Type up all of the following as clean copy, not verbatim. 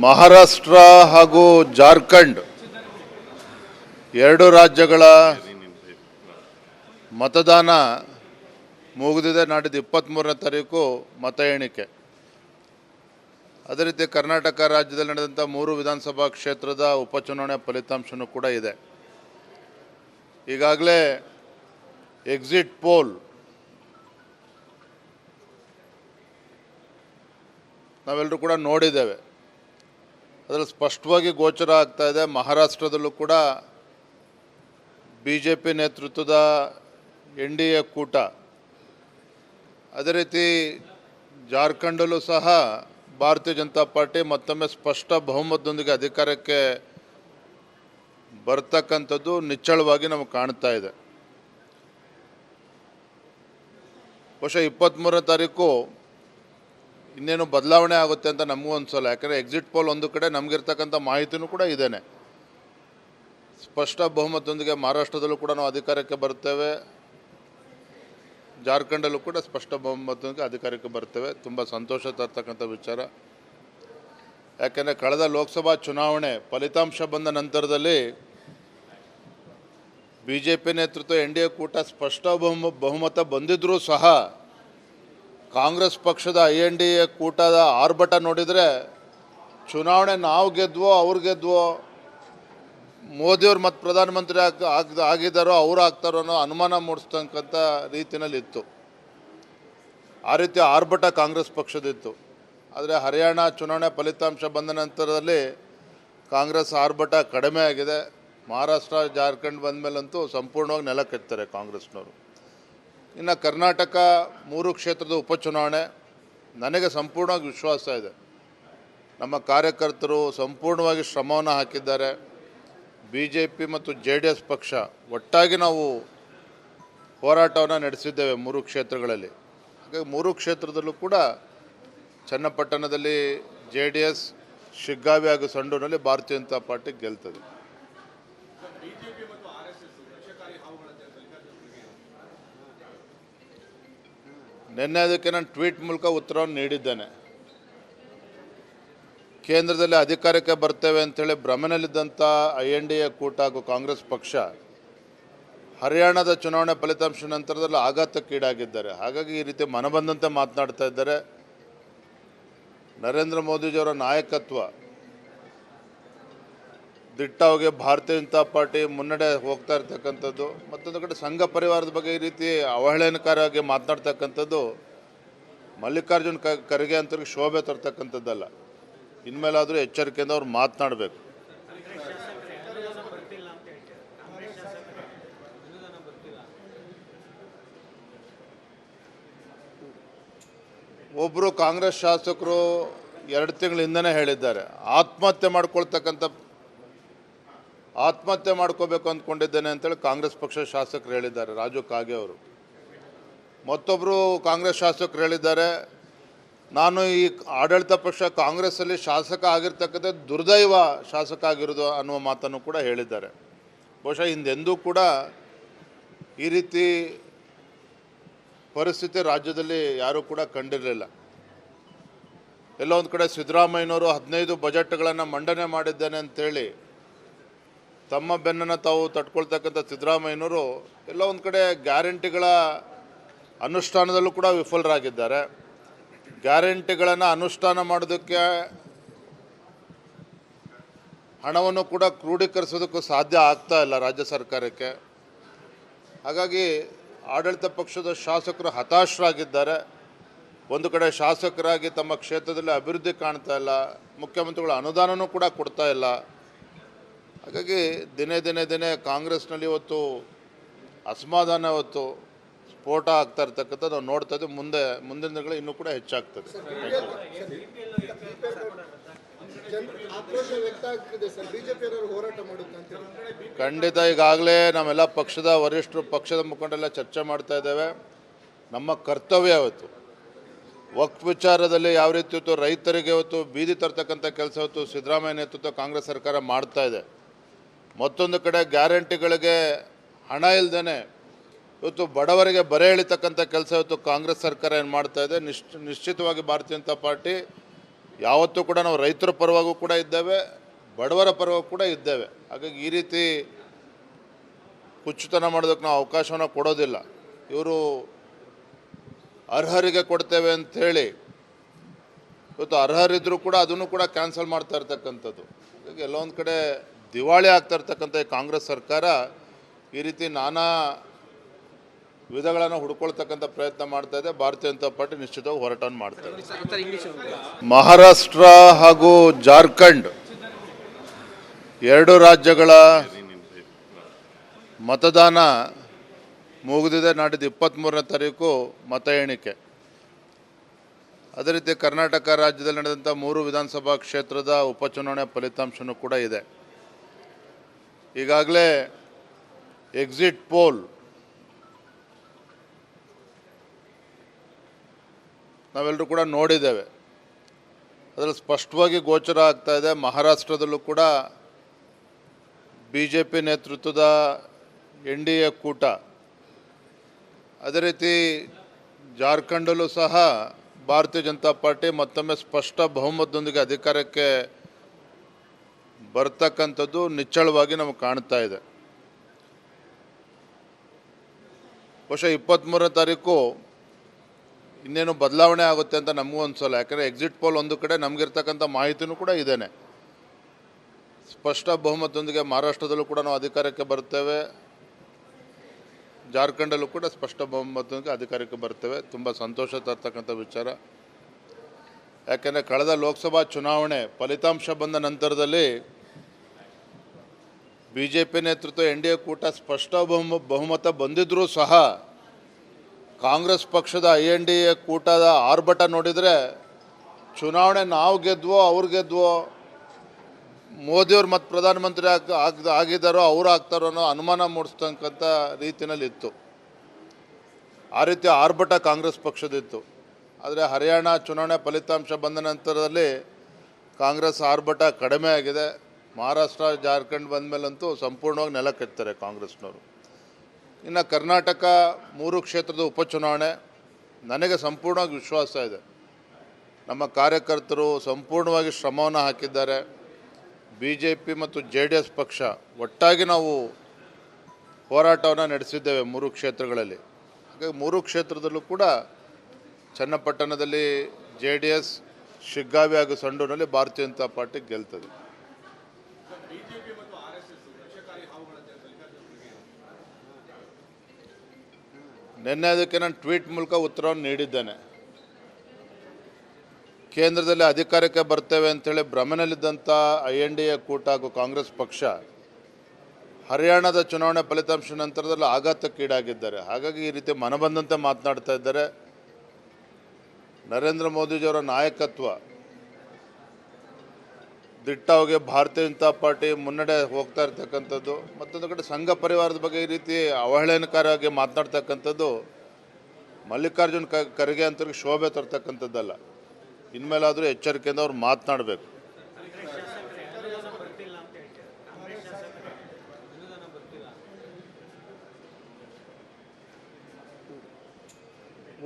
ಮಹಾರಾಷ್ಟ್ರ ಹಾಗೂ ಜಾರ್ಖಂಡ್ ಎರಡು ರಾಜ್ಯಗಳ ಮತದಾನ ಮುಗಿದಿದೆ. ನಾಡಿದ್ದು 23ನೇ ತಾರೀಕು ಮತ ಎಣಿಕೆ. ಅದೇ ರೀತಿ ಕರ್ನಾಟಕ ರಾಜ್ಯದಲ್ಲಿ ನಡೆದಂಥ 3 ವಿಧಾನಸಭಾ ಕ್ಷೇತ್ರದ ಉಪಚುನಾವಣೆ ಫಲಿತಾಂಶವೂ ಕೂಡ ಇದೆ. ಈಗಾಗಲೇ ಎಕ್ಸಿಟ್ ಪೋಲ್ ನಾವೆಲ್ಲರೂ ಕೂಡ ನೋಡಿದ್ದೇವೆ. ಅದರಲ್ಲಿ ಸ್ಪಷ್ಟವಾಗಿ ಗೋಚರ ಆಗ್ತಾ ಇದೆ. ಮಹಾರಾಷ್ಟ್ರದಲ್ಲೂ ಕೂಡ BJP ನೇತೃತ್ವದ NDA ಕೂಟ, ಅದೇ ರೀತಿ ಜಾರ್ಖಂಡಲ್ಲೂ ಸಹ ಭಾರತೀಯ ಜನತಾ ಪಾರ್ಟಿ ಮತ್ತೊಮ್ಮೆ ಸ್ಪಷ್ಟ ಬಹುಮತದೊಂದಿಗೆ ಅಧಿಕಾರಕ್ಕೆ ಬರ್ತಕ್ಕಂಥದ್ದು ನಿಚ್ಚಳವಾಗಿ ನಮಗೆ ಕಾಣ್ತಾ ಇದೆ. ಬಹುಶಃ 23ನೇ ತಾರೀಕು ಇನ್ನೇನು ಬದಲಾವಣೆ ಆಗುತ್ತೆ ಅಂತ ನಮಗೂ ಅನಿಸಲ್ಲ. ಯಾಕಂದರೆ ಎಕ್ಸಿಟ್ ಪೋಲ್ ಒಂದು ಕಡೆ, ನಮಗಿರ್ತಕ್ಕಂಥ ಮಾಹಿತಿನೂ ಕೂಡ ಇದೇನೆ. ಸ್ಪಷ್ಟ ಬಹುಮತದೊಂದಿಗೆ ಮಹಾರಾಷ್ಟ್ರದಲ್ಲೂ ಕೂಡ ನಾವು ಅಧಿಕಾರಕ್ಕೆ ಬರ್ತೇವೆ, ಜಾರ್ಖಂಡಲ್ಲೂ ಕೂಡ ಸ್ಪಷ್ಟ ಬಹುಮತದೊಂದಿಗೆ ಅಧಿಕಾರಕ್ಕೆ ಬರ್ತೇವೆ. ತುಂಬ ಸಂತೋಷ ತರ್ತಕ್ಕಂಥ ವಿಚಾರ. ಯಾಕೆಂದರೆ ಕಳೆದ ಲೋಕಸಭಾ ಚುನಾವಣೆ ಫಲಿತಾಂಶ ಬಂದ ನಂತರದಲ್ಲಿ BJP ನೇತೃತ್ವ NDA ಕೂಟ ಸ್ಪಷ್ಟ ಬಹುಮತ ಬಂದಿದ್ದರೂ ಸಹ ಕಾಂಗ್ರೆಸ್ ಪಕ್ಷದ INDA ಕೂಟದ ಆರ್ಭಟ ನೋಡಿದರೆ ಚುನಾವಣೆ ನಾವು ಗೆದ್ವೋ ಅವ್ರು ಗೆದ್ವೋ, ಮೋದಿಯವ್ರು ಮತ್ತು ಪ್ರಧಾನಮಂತ್ರಿ ಆಗಿದ್ದಾರೋ ಅವ್ರು ಆಗ್ತಾರೋ ಅನ್ನೋ ಅನುಮಾನ ಮೂಡಿಸ್ತಕ್ಕಂಥ ರೀತಿಯಲ್ಲಿತ್ತು. ಆ ರೀತಿ ಆರ್ಭಟ ಕಾಂಗ್ರೆಸ್ ಪಕ್ಷದಿತ್ತು. ಆದರೆ ಹರಿಯಾಣ ಚುನಾವಣೆ ಫಲಿತಾಂಶ ಬಂದ ನಂತರದಲ್ಲಿ ಕಾಂಗ್ರೆಸ್ ಆರ್ಭಟ ಕಡಿಮೆ ಆಗಿದೆ. ಮಹಾರಾಷ್ಟ್ರ ಜಾರ್ಖಂಡ್ ಬಂದ ಮೇಲಂತೂ ಸಂಪೂರ್ಣವಾಗಿ ನೆಲ ಕಟ್ತಾರೆ ಕಾಂಗ್ರೆಸ್ನವರು. ಇನ್ನು ಕರ್ನಾಟಕ 3 ಕ್ಷೇತ್ರದ ಉಪಚುನಾವಣೆ ನನಗೆ ಸಂಪೂರ್ಣವಾಗಿ ವಿಶ್ವಾಸ ಇದೆ. ನಮ್ಮ ಕಾರ್ಯಕರ್ತರು ಸಂಪೂರ್ಣವಾಗಿ ಶ್ರಮವನ್ನು ಹಾಕಿದ್ದಾರೆ. BJP ಮತ್ತು JDS ಪಕ್ಷ ಒಟ್ಟಾಗಿ ನಾವು ಹೋರಾಟವನ್ನು ನಡೆಸಿದ್ದೇವೆ 3 ಕ್ಷೇತ್ರಗಳಲ್ಲಿ. ಹಾಗಾಗಿ 3 ಕ್ಷೇತ್ರದಲ್ಲೂ ಕೂಡ ಚನ್ನಪಟ್ಟಣದಲ್ಲಿ JDS, ಶಿಗ್ಗಾವಿ ಹಾಗೂ ಸಂಡೂರಿನಲ್ಲಿ ಭಾರತೀಯ ಜನತಾ ಪಾರ್ಟಿ ಗೆಲ್ತದೆ. ನಿನ್ನೆ ಅದಕ್ಕೆ ನಾನು ಟ್ವೀಟ್ ಮೂಲಕ ಉತ್ತರವನ್ನು ನೀಡಿದ್ದೇನೆ. ಕೇಂದ್ರದಲ್ಲಿ ಅಧಿಕಾರಕ್ಕೆ ಬರ್ತೇವೆ ಅಂಥೇಳಿ ಭ್ರಮೆನಲ್ಲಿದ್ದಂಥ INDA ಕೂಟ ಹಾಗೂ ಕಾಂಗ್ರೆಸ್ ಪಕ್ಷ ಹರಿಯಾಣದ ಚುನಾವಣೆ ಫಲಿತಾಂಶ ನಂತರದಲ್ಲಿ ಆಘಾತಕ್ಕೀಡಾಗಿದ್ದಾರೆ. ಹಾಗಾಗಿ ಈ ರೀತಿ ಮನಬಂದಂತೆ ಮಾತನಾಡ್ತಾ ಇದ್ದಾರೆ. ನರೇಂದ್ರ ಮೋದಿಜಿಯವರ ನಾಯಕತ್ವ ದಿಟ್ಟವಾಗಿ ಭಾರತೀಯ ಜನತಾ ಪಾರ್ಟಿ ಮುನ್ನಡೆ ಹೋಗ್ತಾ ಇರ್ತಕ್ಕಂಥದ್ದು, ಮತ್ತೊಂದು ಕಡೆ ಸಂಘ ಪರಿವಾರದ ಬಗ್ಗೆ ಈ ರೀತಿ ಅವಹೇಳನಕಾರಿಯಾಗಿ ಮಾತನಾಡ್ತಕ್ಕಂಥದ್ದು ಮಲ್ಲಿಕಾರ್ಜುನ್ ಖರ್ಗೆ ಅಂತವ್ರಿಗೆ ಶೋಭೆ ತರ್ತಕ್ಕಂಥದ್ದಲ್ಲ. ಇನ್ಮೇಲಾದರೂ ಎಚ್ಚರಿಕೆಯಿಂದ ಅವ್ರು ಮಾತನಾಡಬೇಕು. ಒಬ್ಬರು ಕಾಂಗ್ರೆಸ್ ಶಾಸಕರು 2 ತಿಂಗಳ ಹಿಂದೆನೇ ಹೇಳಿದ್ದಾರೆ, ಆತ್ಮಹತ್ಯೆ ಮಾಡ್ಕೋಬೇಕು ಅಂದ್ಕೊಂಡಿದ್ದೇನೆ ಅಂತೇಳಿ ಕಾಂಗ್ರೆಸ್ ಪಕ್ಷದ ಶಾಸಕರು ಹೇಳಿದ್ದಾರೆ, ರಾಜು ಕಾಗೆ ಅವರು. ಮತ್ತೊಬ್ಬರು ಕಾಂಗ್ರೆಸ್ ಶಾಸಕರು ಹೇಳಿದ್ದಾರೆ, ನಾನು ಈ ಆಡಳಿತ ಪಕ್ಷ ಕಾಂಗ್ರೆಸ್ಸಲ್ಲಿ ಶಾಸಕ ಆಗಿರ್ತಕ್ಕಂಥ ದುರ್ದೈವ ಶಾಸಕ ಆಗಿರೋದು ಅನ್ನುವ ಮಾತನ್ನು ಕೂಡ ಹೇಳಿದ್ದಾರೆ. ಬಹುಶಃ ಹಿಂದೆಂದೂ ಕೂಡ ಈ ರೀತಿ ಪರಿಸ್ಥಿತಿ ರಾಜ್ಯದಲ್ಲಿ ಯಾರೂ ಕೂಡ ಕಂಡಿರಲಿಲ್ಲ. ಎಲ್ಲೋ ಒಂದು ಕಡೆ ಸಿದ್ದರಾಮಯ್ಯನವರು 15 ಬಜೆಟ್ಗಳನ್ನು ಮಂಡನೆ ಮಾಡಿದ್ದೇನೆ ಅಂತೇಳಿ ತಮ್ಮ ಬೆನ್ನನ್ನು ತಾವು ತಟ್ಕೊಳ್ತಕ್ಕಂಥ ಸಿದ್ದರಾಮಯ್ಯನವರು ಎಲ್ಲೋ ಒಂದು ಕಡೆ ಗ್ಯಾರಂಟಿಗಳ ಅನುಷ್ಠಾನದಲ್ಲೂ ಕೂಡ ವಿಫಲರಾಗಿದ್ದಾರೆ. ಗ್ಯಾರಂಟಿಗಳನ್ನು ಅನುಷ್ಠಾನ ಮಾಡೋದಕ್ಕೆ ಹಣವನ್ನು ಕೂಡ ಕ್ರೋಢೀಕರಿಸೋದಕ್ಕೂ ಸಾಧ್ಯ ಆಗ್ತಾ ಇಲ್ಲ ರಾಜ್ಯ ಸರ್ಕಾರಕ್ಕೆ. ಹಾಗಾಗಿ ಆಡಳಿತ ಪಕ್ಷದ ಶಾಸಕರು ಹತಾಶರಾಗಿದ್ದಾರೆ. ಒಂದು ಕಡೆ ಶಾಸಕರಾಗಿ ತಮ್ಮ ಕ್ಷೇತ್ರದಲ್ಲಿ ಅಭಿವೃದ್ಧಿ ಕಾಣ್ತಾ ಇಲ್ಲ, ಮುಖ್ಯಮಂತ್ರಿಗಳ ಅನುದಾನವೂ ಕೂಡ ಕೊಡ್ತಾ ಇಲ್ಲ. ಹಾಗಾಗಿ ದಿನೇ ಕಾಂಗ್ರೆಸ್ನಲ್ಲಿ ಇವತ್ತು ಅಸಮಾಧಾನ, ಇವತ್ತು ಸ್ಫೋಟ ಆಗ್ತಾ ಇರ್ತಕ್ಕಂಥ ನಾವು ನೋಡ್ತಾ ಇದ್ದೀವಿ. ಮುಂದಿನ ದಿನಗಳು ಇನ್ನೂ ಕೂಡ ಹೆಚ್ಚಾಗ್ತದೆ. ಖಂಡಿತ ಈಗಾಗಲೇ ನಾವೆಲ್ಲ ಪಕ್ಷದ ವರಿಷ್ಠರು, ಪಕ್ಷದ ಮುಖಂಡರೆಲ್ಲ ಚರ್ಚೆ ಮಾಡ್ತಾ ಇದ್ದೇವೆ. ನಮ್ಮ ಕರ್ತವ್ಯ ಇವತ್ತು ವಕ್ಫ್ ವಿಚಾರದಲ್ಲಿ ಯಾವ ರೀತಿ ಇವತ್ತು ರೈತರಿಗೆ ಇವತ್ತು ಬೀದಿ ತರ್ತಕ್ಕಂಥ ಕೆಲಸ ಇವತ್ತು ಸಿದ್ದರಾಮಯ್ಯ ನೇತೃತ್ವ ಕಾಂಗ್ರೆಸ್ ಸರ್ಕಾರ ಮಾಡ್ತಾ ಇದೆ. ಮತ್ತೊಂದು ಕಡೆ ಗ್ಯಾರಂಟಿಗಳಿಗೆ ಹಣ ಇಲ್ಲದೇ ಇವತ್ತು ಬಡವರಿಗೆ ಬರೆ ಎಳಿತಕ್ಕಂಥ ಕೆಲಸ ಇವತ್ತು ಕಾಂಗ್ರೆಸ್ ಸರ್ಕಾರ ಏನು ಮಾಡ್ತಾ ಇದೆ. ನಿಶ್ಚಿತವಾಗಿ ಭಾರತೀಯ ಜನತಾ ಪಾರ್ಟಿ ಯಾವತ್ತೂ ಕೂಡ ನಾವು ರೈತರ ಪರವಾಗೂ ಕೂಡ ಇದ್ದೇವೆ, ಬಡವರ ಪರವಾಗೂ ಕೂಡ ಇದ್ದೇವೆ. ಹಾಗಾಗಿ ಈ ರೀತಿ ಹುಚ್ಚುತನ ಮಾಡೋದಕ್ಕೆ ನಾವು ಅವಕಾಶವನ್ನು ಕೊಡೋದಿಲ್ಲ. ಇವರು ಅರ್ಹರಿಗೆ ಕೊಡ್ತೇವೆ ಅಂಥೇಳಿ ಇವತ್ತು ಅರ್ಹರಿದ್ದರೂ ಕೂಡ ಅದನ್ನು ಕೂಡ ಕ್ಯಾನ್ಸಲ್ ಮಾಡ್ತಾ ಇರ್ತಕ್ಕಂಥದ್ದು. ಹಾಗಾಗಿ ಎಲ್ಲ ಒಂದು ಕಡೆ ದಿವಾಳಿ ಆಗ್ತಾ ಇರ್ತಕ್ಕಂಥ ಕಾಂಗ್ರೆಸ್ ಸರ್ಕಾರ ಈ ರೀತಿ ನಾನಾ ವಿಧಗಳನ್ನು ಹುಡ್ಕೊಳ್ತಕ್ಕಂಥ ಪ್ರಯತ್ನ ಮಾಡ್ತಾ ಇದೆ. ಭಾರತೀಯ ಜನತಾ ಪಾರ್ಟಿ ನಿಶ್ಚಿತವಾಗಿ ಹೋರಾಟವನ್ನು ಮಾಡ್ತಾ ಇದೆ. ಮಹಾರಾಷ್ಟ್ರ ಹಾಗೂ ಜಾರ್ಖಂಡ್ ಎರಡು ರಾಜ್ಯಗಳ ಮತದಾನ ಮುಗಿದಿದೆ. ನಾಡಿದ್ದು 23ನೇ ತಾರೀಕು ಮತ ಎಣಿಕೆ. ಅದೇ ರೀತಿ ಕರ್ನಾಟಕ ರಾಜ್ಯದಲ್ಲಿ ನಡೆದಂಥ 3 ವಿಧಾನಸಭಾ ಕ್ಷೇತ್ರದ ಉಪಚುನಾವಣೆ ಫಲಿತಾಂಶವೂ ಕೂಡ ಇದೆ. ಈಗಾಗಲೇ ಎಕ್ಸಿಟ್ ಪೋಲ್ ನಾವೆಲ್ಲರೂ ಕೂಡ ನೋಡಿದ್ದೇವೆ. ಅದರಲ್ಲಿ ಸ್ಪಷ್ಟವಾಗಿ ಗೋಚರ ಆಗ್ತಾ ಇದೆ. ಮಹಾರಾಷ್ಟ್ರದಲ್ಲೂ ಕೂಡ BJP ನೇತೃತ್ವದ NDA ಕೂಟ, ಅದೇ ರೀತಿ ಜಾರ್ಖಂಡಲ್ಲೂ ಸಹ ಭಾರತೀಯ ಜನತಾ ಪಾರ್ಟಿ ಮತ್ತೊಮ್ಮೆ ಸ್ಪಷ್ಟ ಬಹುಮತದೊಂದಿಗೆ ಅಧಿಕಾರಕ್ಕೆ ಬರ್ತಕ್ಕಂಥದ್ದು ನಿಚ್ಚಳವಾಗಿ ನಮಗೆ ಕಾಣ್ತಾ ಇದೆ. ಬಹುಶಃ 23ನೇ ತಾರೀಕು ಇನ್ನೇನು ಬದಲಾವಣೆ ಆಗುತ್ತೆ ಅಂತ ನಮಗೂ ಅನಿಸೋಲ್ಲ. ಯಾಕಂದರೆ ಎಕ್ಸಿಟ್ ಪೋಲ್ ಒಂದು ಕಡೆ ನಮಗಿರ್ತಕ್ಕಂಥ ಮಾಹಿತಿನೂ ಕೂಡ ಇದೇನೆ. ಸ್ಪಷ್ಟ ಬಹುಮತದೊಂದಿಗೆ ಮಹಾರಾಷ್ಟ್ರದಲ್ಲೂ ಕೂಡ ನಾವು ಅಧಿಕಾರಕ್ಕೆ ಬರ್ತೇವೆ, ಜಾರ್ಖಂಡಲ್ಲೂ ಕೂಡ ಸ್ಪಷ್ಟ ಬಹುಮತದೊಂದಿಗೆ ಅಧಿಕಾರಕ್ಕೆ ಬರ್ತೇವೆ. ತುಂಬ ಸಂತೋಷ ತರ್ತಕ್ಕಂಥ ವಿಚಾರ. ಯಾಕೆಂದರೆ ಕಳೆದ ಲೋಕಸಭಾ ಚುನಾವಣೆ ಫಲಿತಾಂಶ ಬಂದ ನಂತರದಲ್ಲಿ BJP ನೇತೃತ್ವ NDA ಕೂಟ ಸ್ಪಷ್ಟ ಬಹುಮತ ಬಂದಿದ್ದರೂ ಸಹ ಕಾಂಗ್ರೆಸ್ ಪಕ್ಷದ INDA ಕೂಟದ ಆರ್ಭಟ ನೋಡಿದರೆ ಚುನಾವಣೆ ನಾವು ಗೆದ್ವೋ ಅವ್ರು ಗೆದ್ವೋ, ಮೋದಿಯವ್ರು ಮತ್ತೆ ಪ್ರಧಾನಮಂತ್ರಿ ಆಗಿದ್ದಾರೋ ಅವ್ರು ಆಗ್ತಾರೋ ಅನ್ನೋ ಅನುಮಾನ ಮೂಡಿಸ್ತಕ್ಕಂಥ ರೀತಿಯಲ್ಲಿ ಇತ್ತು. ಆ ರೀತಿ ಆರ್ಭಟ ಕಾಂಗ್ರೆಸ್ ಪಕ್ಷದಿತ್ತು. ಆದರೆ ಹರಿಯಾಣ ಚುನಾವಣೆ ಫಲಿತಾಂಶ ಬಂದ ನಂತರದಲ್ಲಿ ಕಾಂಗ್ರೆಸ್ ಆರ್ಭಟ ಕಡಿಮೆ ಆಗಿದೆ. ಮಹಾರಾಷ್ಟ್ರ ಜಾರ್ಖಂಡ್ ಬಂದ ಮೇಲಂತೂ ಸಂಪೂರ್ಣವಾಗಿ ನೆಲ ಕೆತ್ತಾರೆ ಕಾಂಗ್ರೆಸ್ನವರು. ಇನ್ನು ಕರ್ನಾಟಕ 3 ಕ್ಷೇತ್ರದ ಉಪಚುನಾವಣೆ ನನಗೆ ಸಂಪೂರ್ಣವಾಗಿ ವಿಶ್ವಾಸ ಇದೆ. ನಮ್ಮ ಕಾರ್ಯಕರ್ತರು ಸಂಪೂರ್ಣವಾಗಿ ಶ್ರಮವನ್ನು ಹಾಕಿದ್ದಾರೆ. BJP ಮತ್ತು JDS ಪಕ್ಷ ಒಟ್ಟಾಗಿ ನಾವು ಹೋರಾಟವನ್ನು ನಡೆಸಿದ್ದೇವೆ 3 ಕ್ಷೇತ್ರಗಳಲ್ಲಿ. ಹಾಗಾಗಿ 3 ಕ್ಷೇತ್ರದಲ್ಲೂ ಕೂಡ ಚನ್ನಪಟ್ಟಣದಲ್ಲಿ JDS, ಶಿಗ್ಗಾವಿ ಹಾಗೂ ಸಂಡೂರಿನಲ್ಲಿ ಭಾರತೀಯ ಜನತಾ ಪಾರ್ಟಿ ಗೆಲ್ತದೆ. ನಿನ್ನೆ ಅದಕ್ಕೆ ನಾನು ಟ್ವೀಟ್ ಮೂಲಕ ಉತ್ತರವನ್ನು ನೀಡಿದ್ದೇನೆ. ಕೇಂದ್ರದಲ್ಲಿ ಅಧಿಕಾರಕ್ಕೆ ಬರ್ತೇವೆ ಅಂಥೇಳಿ ಭ್ರಮೆನಲ್ಲಿದ್ದಂಥ INDA ಕೂಟ ಹಾಗೂ ಕಾಂಗ್ರೆಸ್ ಪಕ್ಷ ಹರಿಯಾಣದ ಚುನಾವಣೆ ಫಲಿತಾಂಶ ನಂತರದಲ್ಲಿ ಆಘಾತಕ್ಕೀಡಾಗಿದ್ದಾರೆ. ಹಾಗಾಗಿ ಈ ರೀತಿ ಮನಬಂದಂತೆ ಮಾತನಾಡ್ತಾ ಇದ್ದಾರೆ. ನರೇಂದ್ರ ಮೋದಿಜಿಯವರ ನಾಯಕತ್ವ ದಿಟ್ಟವಾಗಿ ಭಾರತೀಯ ಜನತಾ ಪಾರ್ಟಿ ಮುನ್ನಡೆ ಹೋಗ್ತಾ ಇರ್ತಕ್ಕಂಥದ್ದು. ಮತ್ತೊಂದು ಕಡೆ ಸಂಘ ಪರಿವಾರದ ಬಗ್ಗೆ ಈ ರೀತಿ ಅವಹೇಳನಕಾರವಾಗಿ ಮಾತನಾಡ್ತಕ್ಕಂಥದ್ದು ಮಲ್ಲಿಕಾರ್ಜುನ್ ಖರ್ಗೆ ಅಂತವ್ರಿಗೆ ಶೋಭೆ ತರ್ತಕ್ಕಂಥದ್ದಲ್ಲ. ಇನ್ಮೇಲಾದರೂ ಎಚ್ಚರಿಕೆಯಿಂದ ಅವ್ರು ಮಾತನಾಡಬೇಕು.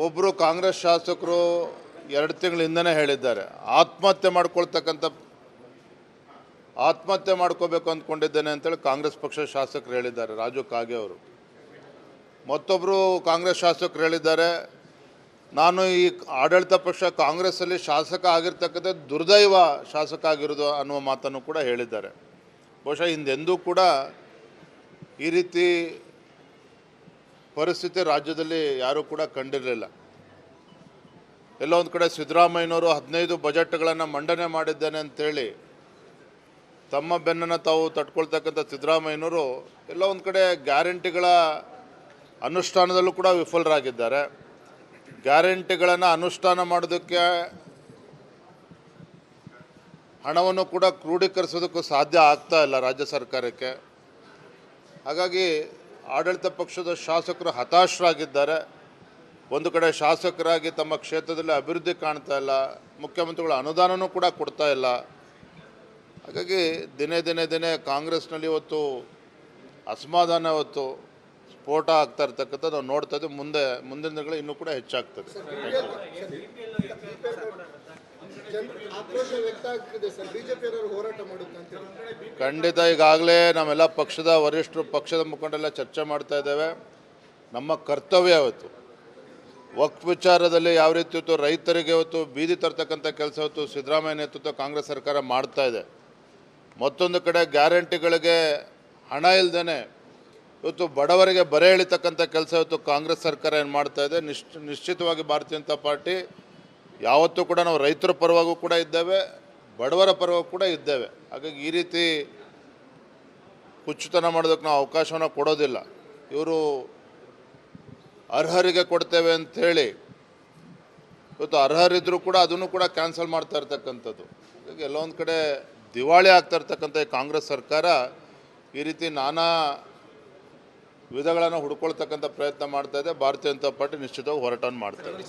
ಒಬ್ಬರು ಕಾಂಗ್ರೆಸ್ ಶಾಸಕರು 2 ತಿಂಗಳ ಹಿಂದೆನೇ ಹೇಳಿದ್ದಾರೆ, ಆತ್ಮಹತ್ಯೆ ಮಾಡ್ಕೋಬೇಕು ಅಂದ್ಕೊಂಡಿದ್ದೇನೆ ಅಂತೇಳಿ ಕಾಂಗ್ರೆಸ್ ಪಕ್ಷದ ಶಾಸಕರು ಹೇಳಿದ್ದಾರೆ, ರಾಜು ಕಾಗೆ ಅವರು. ಮತ್ತೊಬ್ಬರು ಕಾಂಗ್ರೆಸ್ ಶಾಸಕರು ಹೇಳಿದ್ದಾರೆ, ನಾನು ಈ ಆಡಳಿತ ಪಕ್ಷ ಕಾಂಗ್ರೆಸ್ಸಲ್ಲಿ ಶಾಸಕ ಆಗಿರ್ತಕ್ಕಂಥ ದುರ್ದೈವ ಶಾಸಕ ಆಗಿರೋದು ಅನ್ನುವ ಮಾತನ್ನು ಕೂಡ ಹೇಳಿದ್ದಾರೆ. ಬಹುಶಃ ಹಿಂದೆಂದೂ ಕೂಡ ಈ ರೀತಿ ಪರಿಸ್ಥಿತಿ ರಾಜ್ಯದಲ್ಲಿ ಯಾರೂ ಕೂಡ ಕಂಡಿರಲಿಲ್ಲ. ಎಲ್ಲೋ ಒಂದು ಕಡೆ ಸಿದ್ದರಾಮಯ್ಯನವರು 15 ಬಜೆಟ್ಗಳನ್ನು ಮಂಡನೆ ಮಾಡಿದ್ದೇನೆ ಅಂತೇಳಿ ತಮ್ಮ ಬೆನ್ನನ್ನು ತಾವು ತಟ್ಕೊಳ್ತಕ್ಕಂಥ ಸಿದ್ದರಾಮಯ್ಯನವರು ಎಲ್ಲೋ ಒಂದು ಕಡೆ ಗ್ಯಾರಂಟಿಗಳ ಅನುಷ್ಠಾನದಲ್ಲೂ ಕೂಡ ವಿಫಲರಾಗಿದ್ದಾರೆ. ಗ್ಯಾರಂಟಿಗಳನ್ನು ಅನುಷ್ಠಾನ ಮಾಡೋದಕ್ಕೆ ಹಣವನ್ನು ಕೂಡ ಕ್ರೋಢೀಕರಿಸೋದಕ್ಕೂ ಸಾಧ್ಯ ಆಗ್ತಾ ಇಲ್ಲ ರಾಜ್ಯ ಸರ್ಕಾರಕ್ಕೆ. ಹಾಗಾಗಿ ಆಡಳಿತ ಪಕ್ಷದ ಶಾಸಕರು ಹತಾಶರಾಗಿದ್ದಾರೆ. ಒಂದು ಕಡೆ ಶಾಸಕರಾಗಿ ತಮ್ಮ ಕ್ಷೇತ್ರದಲ್ಲಿ ಅಭಿವೃದ್ಧಿ ಕಾಣ್ತಾ ಇಲ್ಲ, ಮುಖ್ಯಮಂತ್ರಿಗಳ ಅನುದಾನವೂ ಕೂಡ ಕೊಡ್ತಾ ಇಲ್ಲ. ಹಾಗಾಗಿ ದಿನೇ ಕಾಂಗ್ರೆಸ್ನಲ್ಲಿ ಇವತ್ತು ಅಸಮಾಧಾನ, ಇವತ್ತು ಸ್ಫೋಟ ಆಗ್ತಾ ಇರ್ತಕ್ಕಂಥದ್ದು ನಾವು ನೋಡ್ತಾ ಇದ್ದೀವಿ. ಮುಂದಿನ ದಿನಗಳು ಇನ್ನೂ ಕೂಡ ಹೆಚ್ಚಾಗ್ತದೆ. ಆಕ್ರೋಶ ವ್ಯಕ್ತ ಆಗ್ತಿದೆ ಸರ್, ಬಿಜೆಪಿಯವರು ಹೋರಾಟ ಮಾಡುತ್ತೆ ಅಂತ ಹೇಳಿ. ಖಂಡಿತ ಈಗಾಗಲೇ ನಾವೆಲ್ಲ ಪಕ್ಷದ ವರಿಷ್ಠರು ಪಕ್ಷದ ಮುಖಂಡರೆಲ್ಲ ಚರ್ಚೆ ಮಾಡ್ತಾ ಇದ್ದೇವೆ. ನಮ್ಮ ಕರ್ತವ್ಯ ಇವತ್ತು ವಕ್ಫ್ ವಿಚಾರದಲ್ಲಿ ಯಾವ ರೀತಿ ಇವತ್ತು ರೈತರಿಗೆ ಇವತ್ತು ಬೀದಿ ತರ್ತಕ್ಕಂಥ ಕೆಲಸ ಇವತ್ತು ಸಿದ್ದರಾಮಯ್ಯ ನೇತೃತ್ವ ಕಾಂಗ್ರೆಸ್ ಸರ್ಕಾರ ಮಾಡ್ತಾ ಇದೆ. ಮತ್ತೊಂದು ಕಡೆ ಗ್ಯಾರಂಟಿಗಳಿಗೆ ಹಣ ಇಲ್ಲದೇ ಇವತ್ತು ಬಡವರಿಗೆ ಬರೆ ಎಳಿತಕ್ಕಂಥ ಕೆಲಸ ಇವತ್ತು ಕಾಂಗ್ರೆಸ್ ಸರ್ಕಾರ ಏನು ಮಾಡ್ತಾ ಇದೆ. ನಿಶ್ಚಿತವಾಗಿ ಭಾರತೀಯ ಜನತಾ ಪಾರ್ಟಿ ಯಾವತ್ತೂ ಕೂಡ ನಾವು ರೈತರ ಪರವಾಗೂ ಕೂಡ ಇದ್ದೇವೆ, ಬಡವರ ಪರವಾಗೂ ಕೂಡ ಇದ್ದೇವೆ. ಹಾಗಾಗಿ ಈ ರೀತಿ ಹುಚ್ಚುತನ ಮಾಡೋದಕ್ಕೆ ನಾವು ಅವಕಾಶವನ್ನು ಕೊಡೋದಿಲ್ಲ. ಇವರು ಅರ್ಹರಿಗೆ ಕೊಡ್ತೇವೆ ಅಂಥೇಳಿ ಇವತ್ತು ಅರ್ಹರಿದ್ದರೂ ಕೂಡ ಅದನ್ನು ಕೂಡ ಕ್ಯಾನ್ಸಲ್ ಮಾಡ್ತಾ ಇರ್ತಕ್ಕಂಥದ್ದು. ಹಾಗಾಗಿ ಎಲ್ಲೊಂದು ಕಡೆ ದಿವಾಳಿ ಆಗ್ತಾ ಇರ್ತಕ್ಕಂಥ ಈ ಕಾಂಗ್ರೆಸ್ ಸರ್ಕಾರ ಈ ರೀತಿ ನಾನಾ ವಿಧಗಳನ್ನು ಹುಡ್ಕೊಳ್ತಕ್ಕಂಥ ಪ್ರಯತ್ನ ಮಾಡ್ತಾ ಇದೆ. ಭಾರತೀಯ ಜನತಾ ಪಾರ್ಟಿ ನಿಶ್ಚಿತವಾಗಿ ಹೋರಾಟವನ್ನು ಮಾಡ್ತಾ ಇದೆ.